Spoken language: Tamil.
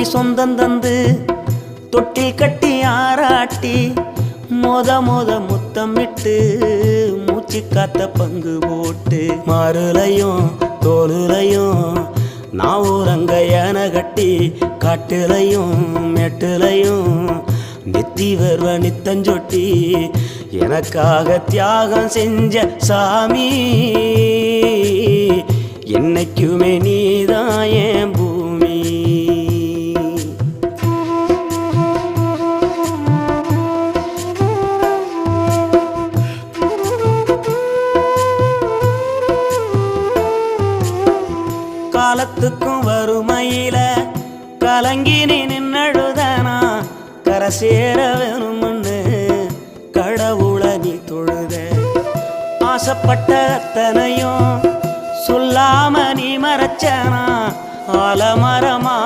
கோடி சொந்தம் தந்து தொட்டி கட்டி ஆராட்டி மொத முத்தமிட்டு மூச்சு காத்த பங்கு போட்டு மாறுலையும் தோலுலையும் நான் ஊரங்க யானை கட்டி காட்டுலையும் மெட்டுலையும் நெத்தி வருவ நித்தஞ்சொட்டி எனக்காக தியாகம் செஞ்ச சாமி என்னைக்குமே நீதான் என் பூமி. காலத்துக்கும் வறுமையில கலங்கி நீ நின்னழுதனா கரை சேர வேணும்னு கடவுளை நீ தொழுத ஆசைப்பட்ட அத்தனையும் சொல்லாம நீ மறைச்சனா ஆலமரமா